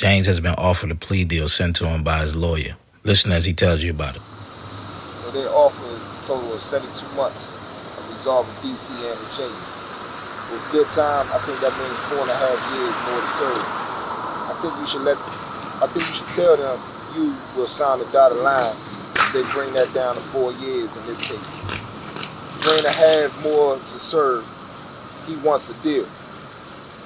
James has been offered a plea deal sent to him by his lawyer. Listen as he tells you about it. So their offer is a total of 72 months of resolving DC and Virginia. With good time, I think that means 4.5 years more to serve. I think you should tell them you will sign the dotted line if they bring that down to 4 years in this case. 3.5 more to serve. He wants a deal.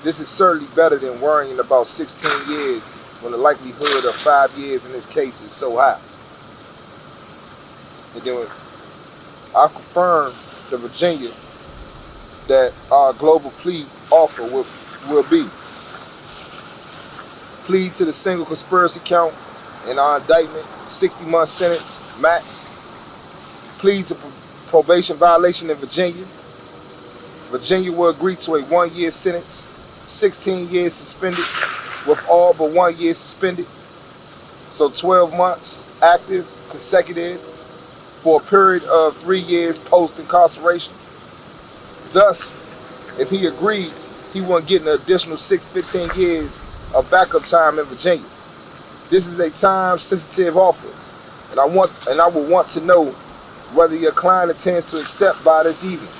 This is certainly better than worrying about 16 years when the likelihood of 5 years in this case is so high. And then I confirm to Virginia that our global plea offer will be plead to the single conspiracy count in our indictment, 60-month sentence max. Plead to probation violation in Virginia. Virginia will agree to a 1-year sentence, 16 years suspended, with all but 1 year suspended. So 12 months active, consecutive, for a period of 3 years post-incarceration. Thus, if he agrees, he won't get an additional 15 years of backup time in Virginia. This is a time-sensitive offer, and I will want to know whether your client intends to accept by this evening.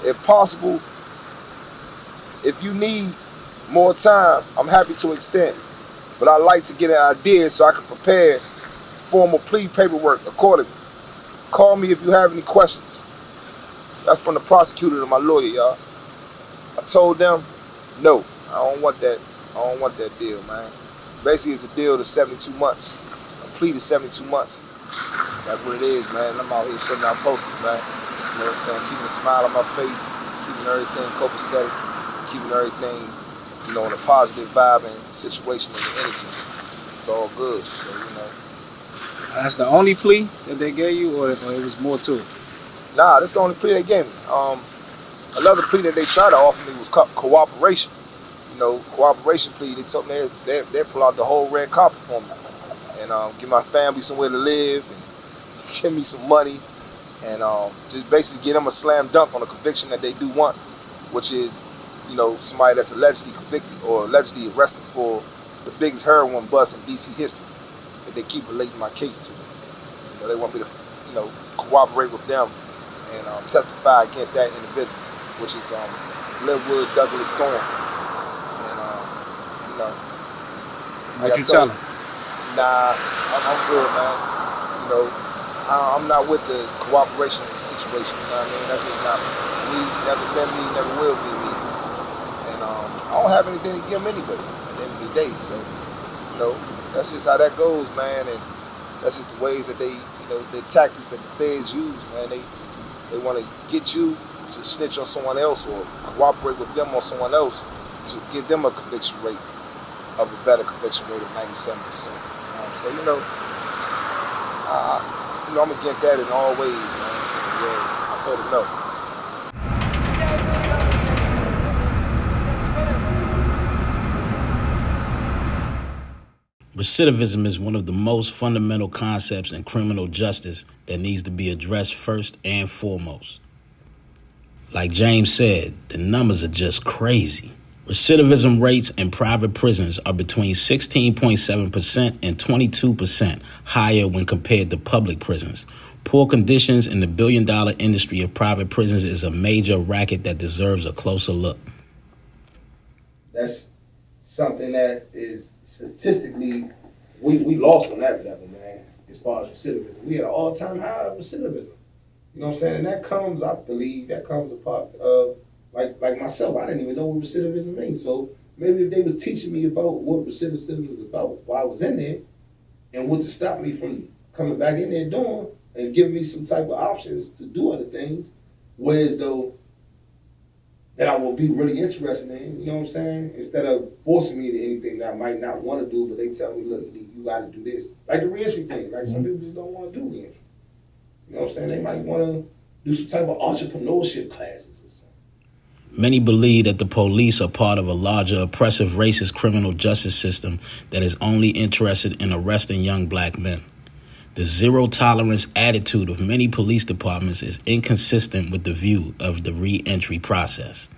If possible, if you need more time, I'm happy to extend, but I'd like to get an idea so I can prepare formal plea paperwork accordingly. Call me if you have any questions. That's from the prosecutor to my lawyer, y'all. I told them, no, I don't want that deal, man. Basically, it's a deal to 72 months. A plea to 72 months. That's what it is, man. I'm out here putting out posters, man. You know what I'm saying? Keeping a smile on my face, keeping everything copacetic, keeping everything, in a positive vibe and situation and energy. It's all good, so, That's the only plea that they gave you, or it was more to it? Nah, that's the only plea they gave me. Another plea that they tried to offer me was cooperation. Cooperation plea. They told me they'd pull out the whole red carpet for me and give my family somewhere to live and give me some money and just basically get them a slam dunk on a conviction that they do want, which is, somebody that's allegedly convicted or allegedly arrested for the biggest heroin bust in DC history that they keep relating my case to. They want me to, cooperate with them and testify against that individual, which is Linwood Douglas Thorne. And, what you tell them? Nah, I'm good, man. I'm not with the cooperation situation, you know what I mean? That's just not me, never been me, never will be me. And I don't have anything to give them anyway at the end of the day, so, that's just how that goes, man, and that's just the ways that the tactics that the feds use, man. They want to get you to snitch on someone else or cooperate with them on someone else to give them a conviction rate of a better conviction rate of 97%. So, I'm against that in all ways, man. So, yeah, I told him no. Recidivism is one of the most fundamental concepts in criminal justice that needs to be addressed first and foremost. Like James said, the numbers are just crazy. Recidivism rates in private prisons are between 16.7% and 22% higher when compared to public prisons. Poor conditions in the billion-dollar industry of private prisons is a major racket that deserves a closer look. That's something that is statistically, we lost on that level, man, as far as recidivism. We had an all-time high of recidivism. You know what I'm saying? And that comes, I believe, a part of, like myself, I didn't even know what recidivism means. So maybe if they was teaching me about what recidivism was about while I was in there and what to stop me from coming back in there doing and giving me some type of options to do other things, whereas though that I will be really interested in, you know what I'm saying? Instead of forcing me to anything that I might not want to do, but they tell me, look, you got to do this. Like the reentry thing. Like some people just don't want to do reentry. You know what I'm saying? They might want to do some type of entrepreneurship classes or something. Many believe that the police are part of a larger oppressive racist criminal justice system that is only interested in arresting young black men. The zero-tolerance attitude of many police departments is inconsistent with the view of the re-entry process,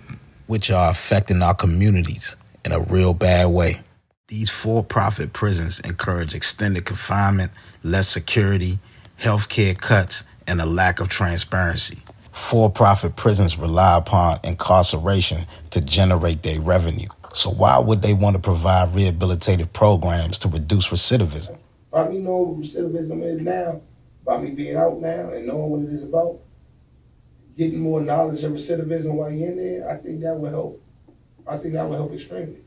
which are affecting our communities in a real bad way. These for-profit prisons encourage extended confinement, less security, healthcare cuts, and a lack of transparency. For-profit prisons rely upon incarceration to generate their revenue. So why would they want to provide rehabilitative programs to reduce recidivism? By me knowing what recidivism is now, by me being out now and knowing what it is about, getting more knowledge of recidivism while you're in there, I think that would help. I think that would help extremely.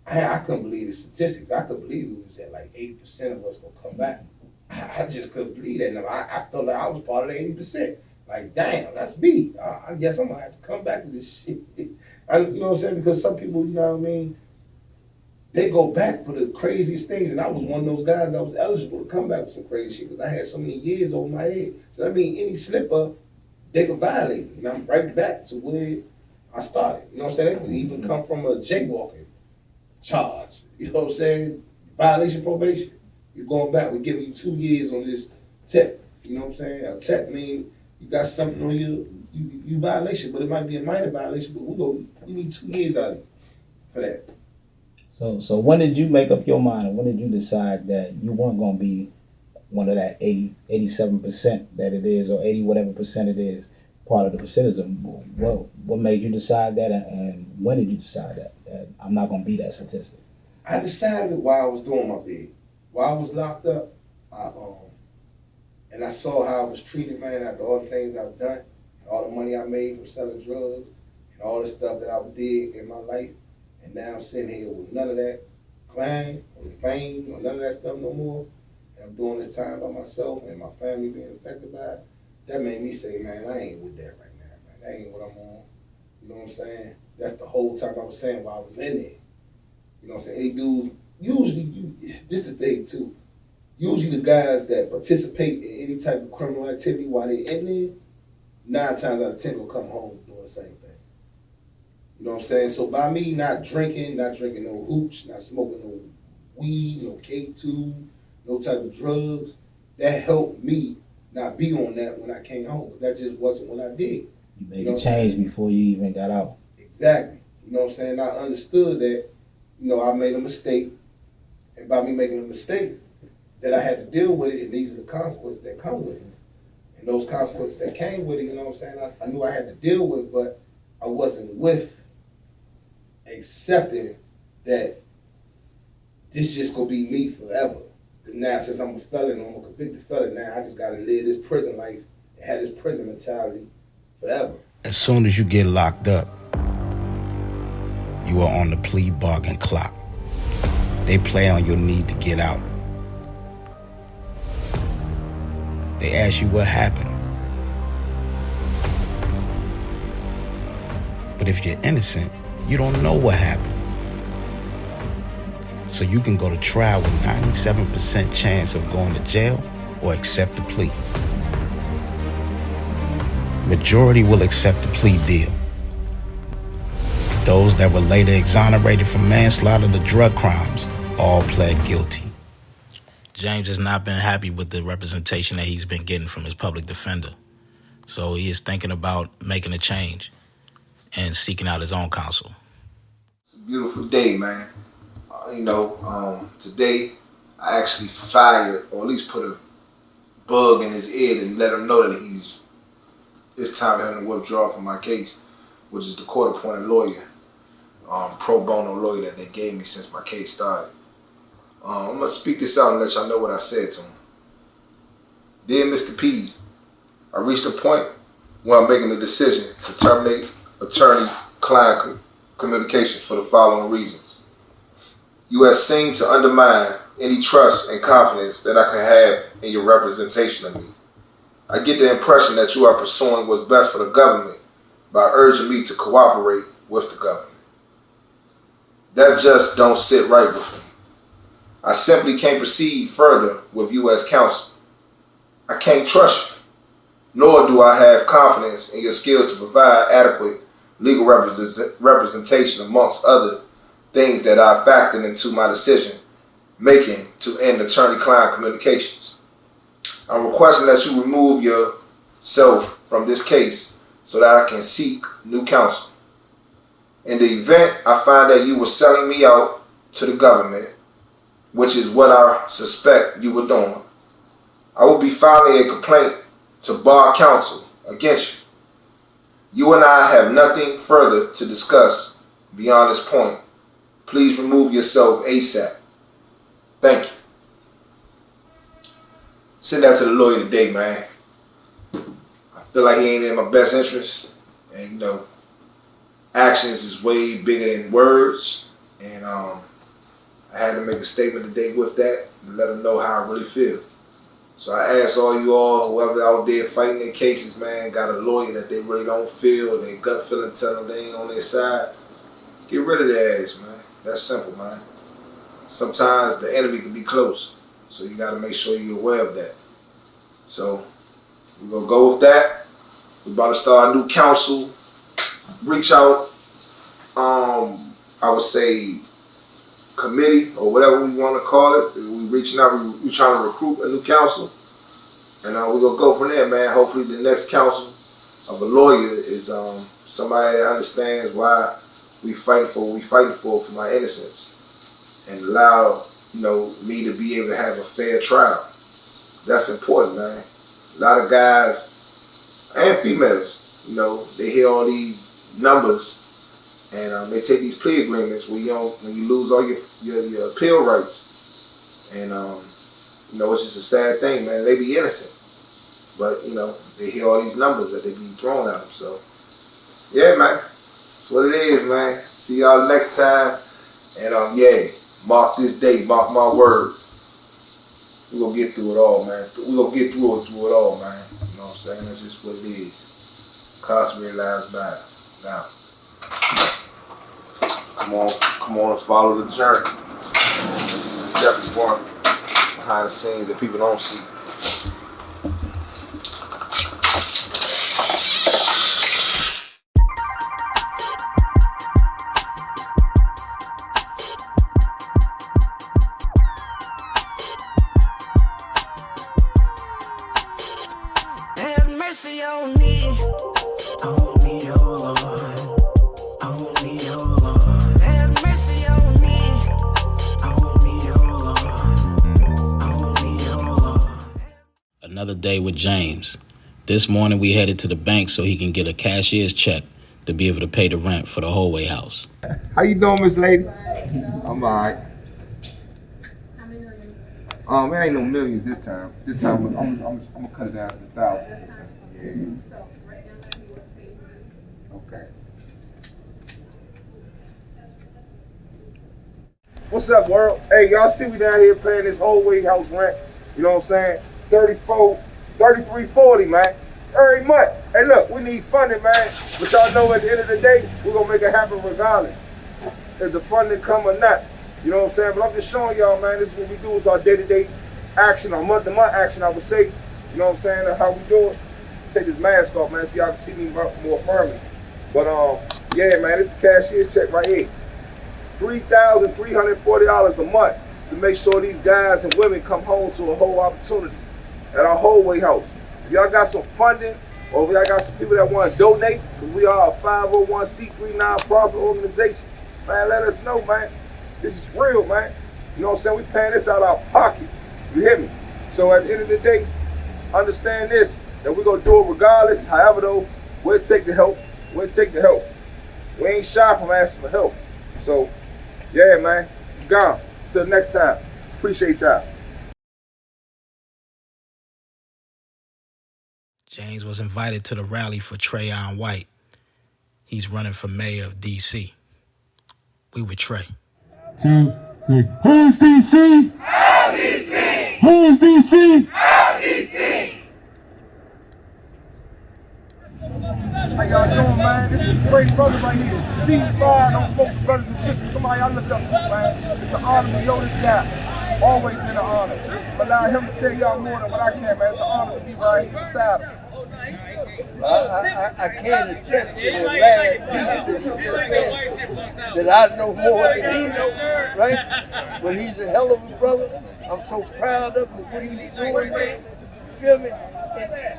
I couldn't believe the statistics. I couldn't believe it was that like 80% of us gonna come back. I just couldn't believe that number. I felt like I was part of the 80%. Like, damn, that's me. I guess I'm gonna have to come back to this shit. You know what I'm saying? Because some people, you know what I mean, they go back for the craziest things, and I was one of those guys that was eligible to come back with some crazy shit because I had so many years over my head. So I mean, any slip up, they could violate me, and I'm right back to where I started. You know what I'm saying? They could even come from a jaywalking charge. You know what I'm saying? Violation probation. You're going back. We're giving you 2 years on this tip. You know what I'm saying? A tip means you got something on you violation, but it might be a minor violation. But we need 2 years out of you for that. So when did you make up your mind, and when did you decide that you weren't going to be one of that 87% that it is, or 80 whatever percent it is, part of the recidivism? What made you decide that, and when did you decide that I'm not going to be that statistic? I decided while I was doing my bid. While I was locked up, and I saw how I was treated, man, after all the things I've done, and all the money I made from selling drugs, and all the stuff that I did in my life, and now I'm sitting here with none of that crime or fame or none of that stuff no more, and I'm doing this time by myself and my family being affected by it. That made me say, man, I ain't with that right now, man. That ain't what I'm on. You know what I'm saying? That's the whole time I was saying while I was in there. You know what I'm saying? Any dudes, usually, this is the thing too, usually the guys that participate in any type of criminal activity while they're in there, 9 times out of 10 will come home doing the same thing. You know what I'm saying? So by me not drinking no hooch, not smoking no weed, no K2, no type of drugs, that helped me not be on that when I came home. Because that just wasn't what I did. You made a change before you even got out. Exactly. You know what I'm saying? I understood that, you know, I made a mistake. And by me making a mistake, that I had to deal with it, and these are the consequences that come with it. And those consequences that came with it, you know what I'm saying, I knew I had to deal with, but I wasn't with accepting that this just gonna be me forever. Because now, since I'm a felon, I'm a convicted felon, now I just gotta live this prison life and have this prison mentality forever. As soon as you get locked up, you are on the plea bargain clock. They play on your need to get out. They ask you what happened. But if you're innocent, you don't know what happened. So you can go to trial with 97% chance of going to jail or accept the plea. Majority will accept the plea deal. Those that were later exonerated from manslaughter to drug crimes all pled guilty. James has not been happy with the representation that he's been getting from his public defender. So he is thinking about making a change and seeking out his own counsel. It's a beautiful day, man. Today I actually fired, or at least put a bug in his ear and let him know that it's time for him to withdraw from my case, which is the court-appointed lawyer, pro bono lawyer that they gave me since my case started. I'm going to speak this out and let y'all know what I said to him. Dear Mr. P, I reached a point where I'm making a decision to terminate attorney-client communication for the following reasons. You have seemed to undermine any trust and confidence that I could have in your representation of me. I get the impression that you are pursuing what's best for the government by urging me to cooperate with the government. That just don't sit right with me. I simply can't proceed further with you as counsel. I can't trust you, nor do I have confidence in your skills to provide adequate legal representation amongst other things that I factored into my decision making to end attorney-client communications. I'm requesting that you remove yourself from this case so that I can seek new counsel. In the event I find that you were selling me out to the government which is what I suspect you were doing, I will be filing a complaint to bar counsel against you. You and I have nothing further to discuss beyond this point. Please remove yourself ASAP. Thank you. Send that to the lawyer today, man. I feel like he ain't in my best interest. And you know, actions is way bigger than words. And I had to make a statement today with that to let them know how I really feel. So I ask all you all, whoever out there fighting their cases, man, got a lawyer that they really don't feel, and their gut feeling telling them they ain't on their side, get rid of their ass, man. That's simple, man. Sometimes the enemy can be close, so you got to make sure you're aware of that. So we're going to go with that. We're about to start a new council. Reach out, I would say, committee or whatever we want to call it. We reaching out, we trying to recruit a new council, and we're gonna go from there, man. Hopefully the next council of a lawyer is somebody that understands why we fighting for what we fighting for my innocence, and allow, you know, me to be able to have a fair trial. That's important, man. A lot of guys and females, you know, they hear all these numbers. And they take these plea agreements where when you lose all your appeal rights, and you know, it's just a sad thing, man. They be innocent, but you know, they hear all these numbers that they be thrown at them. So yeah, man, that's what it is, man. See y'all next time, and yeah, mark this day, mark my word. We gonna get through it all, man. We gonna get through it all, man. You know what I'm saying? That's just what it is. Incarcerated lives matter. Now. Come on and follow the journey. Definitely one behind the scenes that people don't see. Have mercy on me, oh Lord. Another day with James. This morning we headed to the bank so he can get a cashier's check to be able to pay the rent for the hallway house. How you doing, Miss Lady? I'm alright. It ain't no millions this time. This time I'm gonna cut it down to 1,000. Yeah. Okay. What's up, world? Hey, y'all see we down here paying this hallway house rent. You know what I'm saying? $33.40, man. Every month. Hey, look, we need funding, man. But y'all know at the end of the day, we're gonna make it happen regardless, if the funding come or not. You know what I'm saying? But I'm just showing y'all, man, this is what we do. Is our day-to-day action, our month-to-month action, I would say. You know what I'm saying? And how we do it. Take this mask off, man, so y'all can see me more firmly. But yeah, man, this is a cashier's check right here. $3,340 a month to make sure these guys and women come home to a whole opportunity at our hallway house. If y'all got some funding, or if y'all got some people that want to donate, because we are a 501c3 nonprofit organization, man, let us know, man. This is real, man. You know what I'm saying? We paying this out of our pocket. You hear me? So at the end of the day, understand this, that we're going to do it regardless. However, though, we'll take the help. We'll take the help. We ain't shy from asking for help. So, yeah, man. Gone. Till next time. Appreciate y'all. James was invited to the rally for Trayon White. He's running for mayor of D.C. We with Trey. 2, 3. Who's D.C.? Help DC! Who's D.C.? Help DC! How y'all doing, man? This is a great brother right here. Ceasefire, don't smoke the brothers and sisters. Somebody I look up to, man. It's an honor to know this guy. Always been an honor. But allow him to tell y'all more than what I can, man. It's an honor to be right here beside him. I can't attest to the last piece that he just said, that I know more than he knows, right? But he's a hell of a brother. I'm so proud of him, what he's doing, man. You feel me?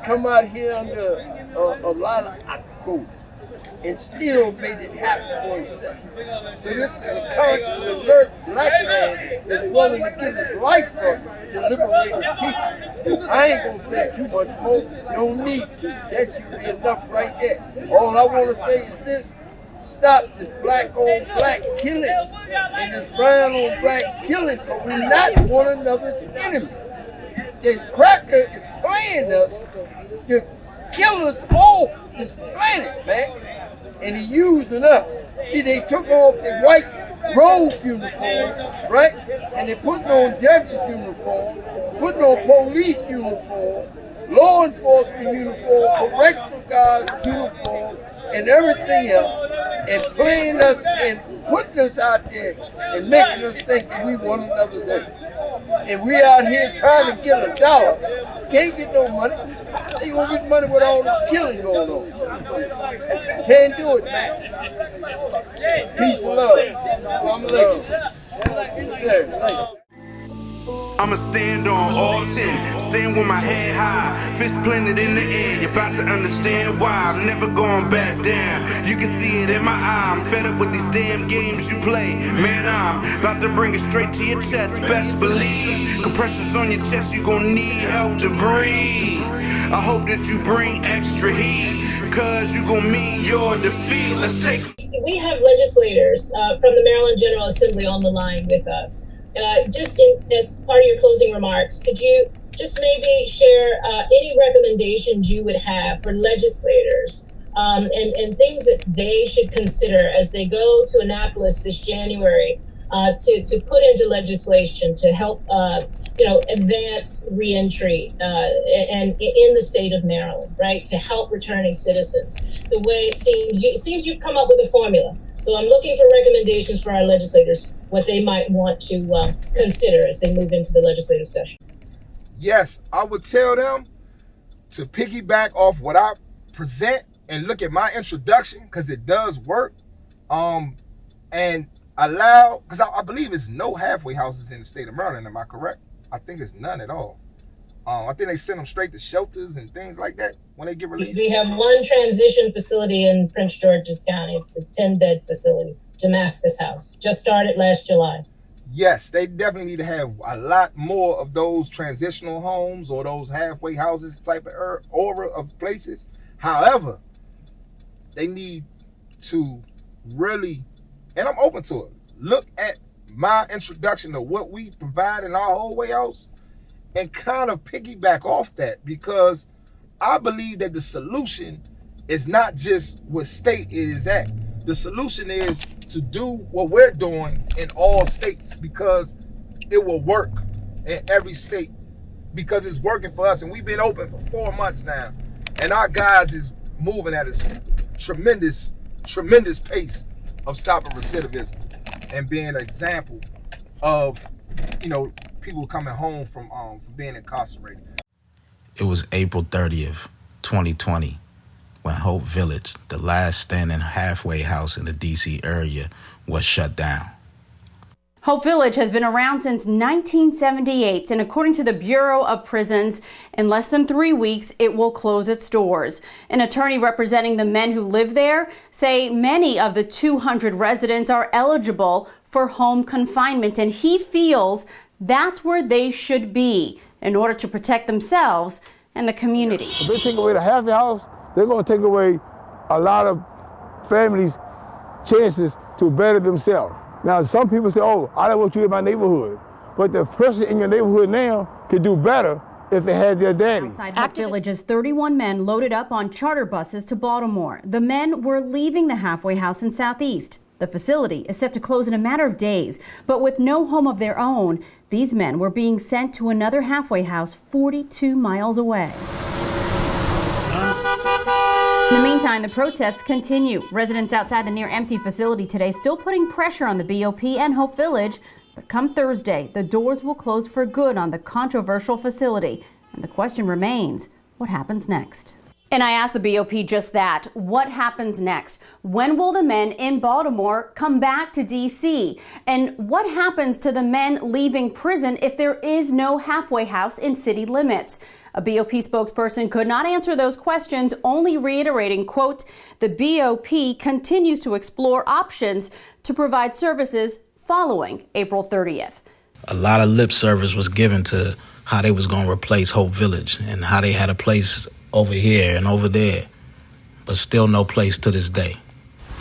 Come out here under a lot of cool. and still made it happen for himself. So this is a conscious, alert black man that's willing to give his life up to liberate his people. I ain't gonna say too much more, no need to. That should be enough right there. All I wanna say is this: stop this black on black killing and this brown on black killing, because we're not one another's enemy. The cracker is playing us to kill us off this planet, man. And he using us. See, they took off the white robe uniform, right? And they putting on judges' uniform, putting on police uniform, law enforcement uniform, correctional guards uniform, and everything else, and playing us and putting us out there and making us think that we one another's enemies. And we out here trying to get $1. Can't get no money. They gonna get money with all this killing going on. Can't do it, man. Peace and love. I'm I'ma stand on all 10, stand with my head high, fist planted in the air. You're about to understand why I'm never going back down. You can see it in my eye. I'm fed up with these damn games you play. Man, I'm about to bring it straight to your chest. Best believe, compressions on your chest, you gon' need help to breathe. I hope that you bring extra heat, cause you gon' mean your defeat. Let's take. We have legislators from the Maryland General Assembly on the line with us. As part of your closing remarks, could you just maybe share any recommendations you would have for legislators and things that they should consider as they go to Annapolis this January to put into legislation to help advance reentry and in the state of Maryland, right, to help returning citizens. The way it seems you've come up with a formula. So I'm looking for recommendations for our legislators, what they might want to consider as they move into the legislative session. Yes, I would tell them to piggyback off what I present and look at my introduction, because it does work, and allow, because I believe there's no halfway houses in the state of Maryland. Am I correct? I think it's none at all. I think they send them straight to shelters and things like that when they get released. We have one transition facility in Prince George's County. It's a 10-bed facility, Damascus House. Just started last July. Yes, they definitely need to have a lot more of those transitional homes or those halfway houses type of aura of places. However, they need to really, and I'm open to it, look at my introduction of what we provide in our whole way house and kind of piggyback off that, because I believe that the solution is not just what state it is at. The solution is to do what we're doing in all states, because it will work in every state, because it's working for us. And we've been open for 4 months now, and our guys is moving at a tremendous pace of stopping recidivism and being an example of, people coming home from being incarcerated. It was April 30th, 2020, when Hope Village, the last standing halfway house in the D.C. area, was shut down. Hope Village has been around since 1978, and according to the Bureau of Prisons, in less than 3 weeks, it will close its doors. An attorney representing the men who live there say many of the 200 residents are eligible for home confinement, and he feels that's where they should be in order to protect themselves and the community. If they take away the halfway house, they're going to take away a lot of families' chances to better themselves. Now, some people say, oh, I don't want you in my neighborhood. But the person in your neighborhood now can do better if they had their daddy. Outside Hope Village's 31 men loaded up on charter buses to Baltimore. The men were leaving the halfway house in Southeast. The facility is set to close in a matter of days, but with no home of their own, these men were being sent to another halfway house 42 miles away. In the meantime, the protests continue. Residents outside the near-empty facility today still putting pressure on the BOP and Hope Village. But come Thursday, the doors will close for good on the controversial facility. And the question remains, what happens next? And I asked the BOP just that. What happens next? When will the men in Baltimore come back to D.C.? And what happens to the men leaving prison if there is no halfway house in city limits? A BOP spokesperson could not answer those questions, only reiterating, quote, the BOP continues to explore options to provide services following April 30th. A lot of lip service was given to how they was going to replace Hope Village and how they had a place over here and over there, but still no place to this day.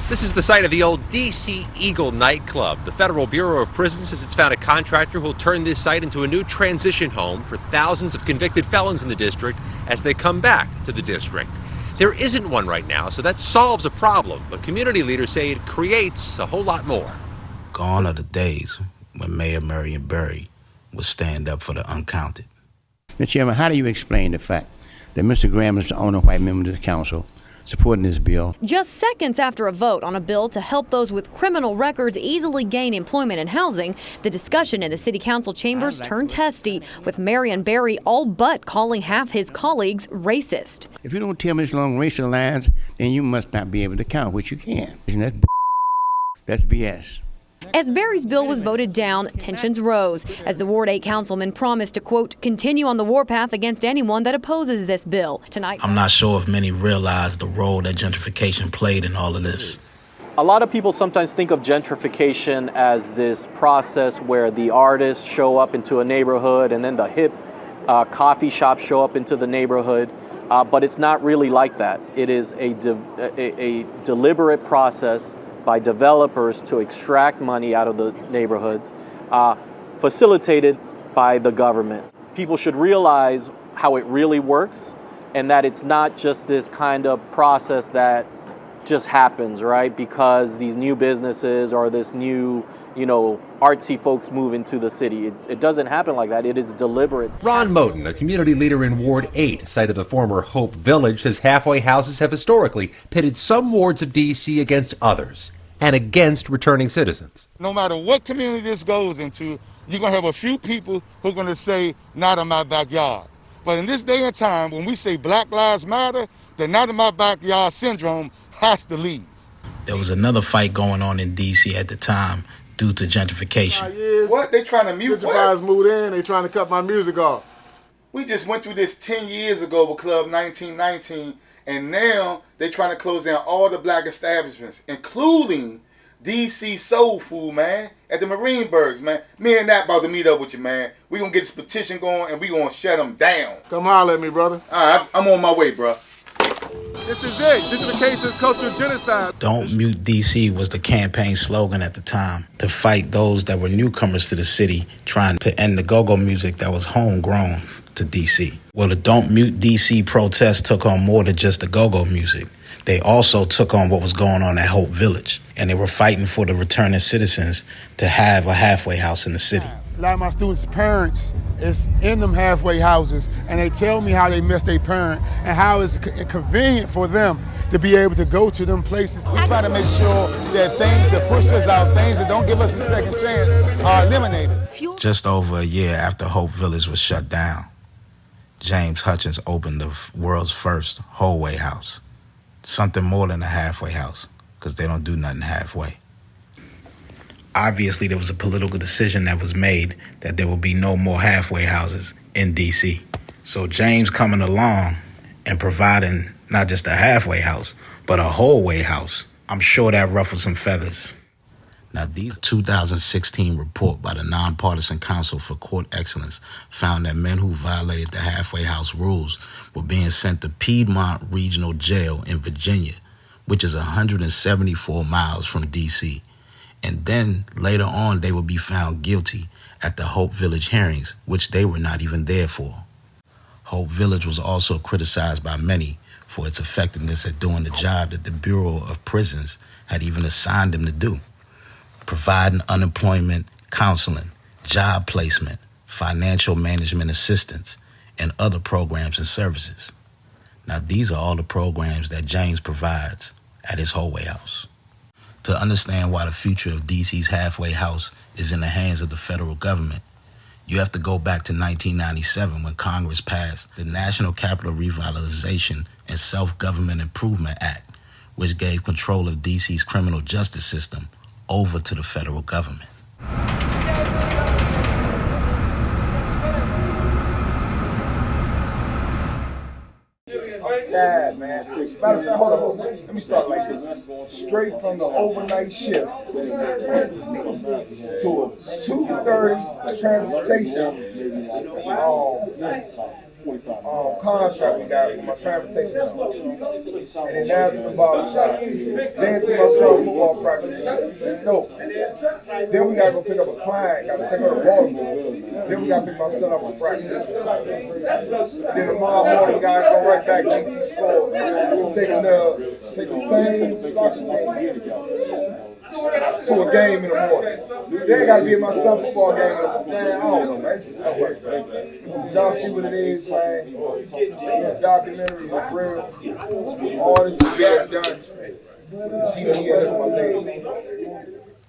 This is the site of the old D.C. Eagle nightclub. The Federal Bureau of Prisons says it's found a contractor who will turn this site into a new transition home for thousands of convicted felons in the district as they come back to the district. There isn't one right now, so that solves a problem, but community leaders say it creates a whole lot more. Gone are the days when Mayor Marion Barry would stand up for the uncounted. Mr. Chairman, how do you explain the fact that Mr. Graham is the only white member of the council supporting this bill? Just seconds after a vote on a bill to help those with criminal records easily gain employment and housing, the discussion in the city council chambers turned testy, with Marion Barry all but calling half his colleagues racist. If you don't tell me along racial lines, then you must not be able to count, which you can. That's BS. As Barry's bill was voted down, tensions rose as the Ward 8 councilman promised to, quote, continue on the warpath against anyone that opposes this bill. Tonight, I'm not sure if many realize the role that gentrification played in all of this. A lot of people sometimes think of gentrification as this process where the artists show up into a neighborhood and then the hip coffee shops show up into the neighborhood. But it's not really like that. It is a deliberate process by developers to extract money out of the neighborhoods, facilitated by the government. People should realize how it really works and that it's not just this kind of process that just happens, right? Because these new businesses or this new, artsy folks move into the city. It doesn't happen like that. It is deliberate. Ron Moten, a community leader in Ward 8, site of the former Hope Village, says halfway houses have historically pitted some wards of D.C. against others and against returning citizens. No matter what community this goes into, you're going to have a few people who are going to say, not in my backyard. But in this day and time, when we say Black Lives Matter, the not in my backyard syndrome has to leave. There was another fight going on in D.C. at the time due to gentrification. What? They trying to mute what? Moved in, they trying to cut my music off. We just went through this 10 years ago with Club 1919, and now they trying to close down all the black establishments, including DC Soul Food, man, at the Marineburgs, man. Me and Nat about to meet up with you, man. We gonna get this petition going, and we gonna shut them down. Come holler at me, brother. All right, I'm on my way, bro. This is it. Gentrification is cultural genocide. Don't Mute DC was the campaign slogan at the time to fight those that were newcomers to the city trying to end the go-go music that was homegrown to DC. Well, the Don't Mute DC protests took on more than just the go-go music. They also took on what was going on at Hope Village, and they were fighting for the returning citizens to have a halfway house in the city. A lot of my students' parents is in them halfway houses, and they tell me how they miss their parent and how it's convenient for them to be able to go to them places. We try to make sure that things that push us out, things that don't give us a second chance, are eliminated. Just over a year after Hope Village was shut down, James Hutchings opened the world's first whole-way house. Something more than a halfway house, because they don't do nothing halfway. Obviously, there was a political decision that was made that there will be no more halfway houses in D.C. So James coming along and providing not just a halfway house, but a whole-way house, I'm sure that ruffled some feathers. Now, the 2016 report by the Nonpartisan Council for Court Excellence found that men who violated the halfway house rules were being sent to Piedmont Regional Jail in Virginia, which is 174 miles from D.C., and then later on they would be found guilty at the Hope Village hearings, which they were not even there for. Hope Village was also criticized by many for its effectiveness at doing the job that the Bureau of Prisons had even assigned them to do, providing unemployment, counseling, job placement, financial management assistance, and other programs and services. Now, these are all the programs that James provides at his whole-way house. To understand why the future of DC's halfway house is in the hands of the federal government, You have to go back to 1997 when Congress passed the National Capital Revitalization and Self-Government Improvement Act, which gave control of DC's criminal justice system over to the federal government. Sad, man. Matter of fact, hold on. Let me start like this. Straight from the overnight shift to a 2:30 transportation contract we got with my transportation company. And then down to the barbershop. Then to my son football practice. No. Then we gotta go pick up a client, gotta take her to Baltimore. Then we gotta pick my son up for practice. And then tomorrow morning we gotta go right back to DC school. Take the same soccer team to a game in the morning. Then I gotta be at my son football game. Man, I don't know, man. It's just so much, man. Y'all see what it is, man. The documentary is real. All this is got done. GPS on my leg.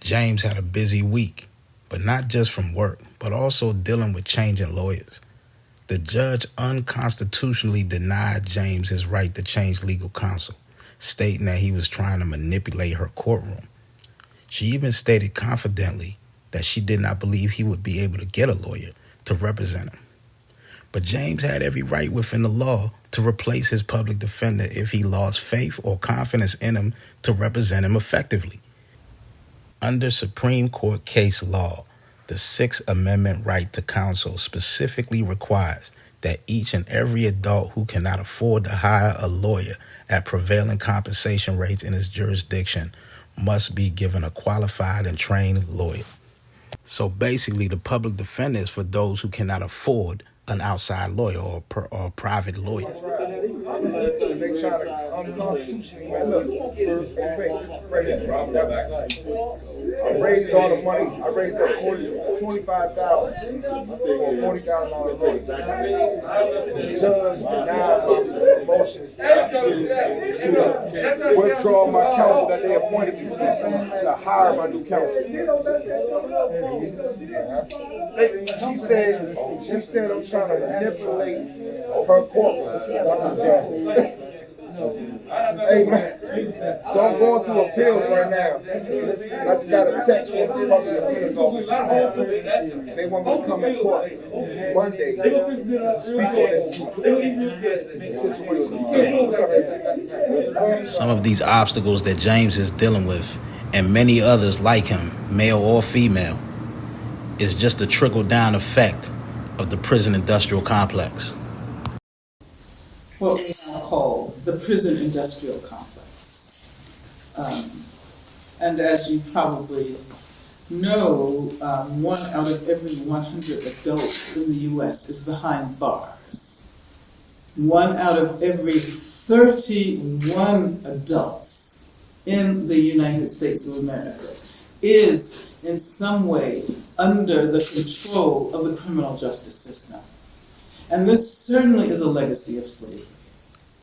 James had a busy week, but not just from work, but also dealing with changing lawyers. The judge unconstitutionally denied James his right to change legal counsel, stating that he was trying to manipulate her courtroom. She even stated confidently that she did not believe he would be able to get a lawyer to represent him. But James had every right within the law to replace his public defender if he lost faith or confidence in him to represent him effectively. Under Supreme Court case law, the Sixth Amendment right to counsel specifically requires that each and every adult who cannot afford to hire a lawyer at prevailing compensation rates in his jurisdiction must be given a qualified and trained lawyer. So basically, the public defender is for those who cannot afford an outside lawyer or a private lawyer. They try to unconstitutionally, man, look, I raised all the money. I raised up $25,000 for a $40,000 rate. The judge denied my motions to withdraw my counsel that they appointed me to hire my new counsel. She said I'm trying to manipulate her courtroom. Hey, man. So I'm going through appeals right now. And I just got a text from the public appeals office. They want me to come in court Monday to speak on this situation. Some of these obstacles that James is dealing with, and many others like him, male or female, is just a trickle-down effect of the prison industrial complex. What we now call the prison industrial complex. And as you probably know, 1 out of every 100 adults in the U.S. is behind bars. 1 out of every 31 adults in the United States of America is in some way under the control of the criminal justice system. And this certainly is a legacy of slavery.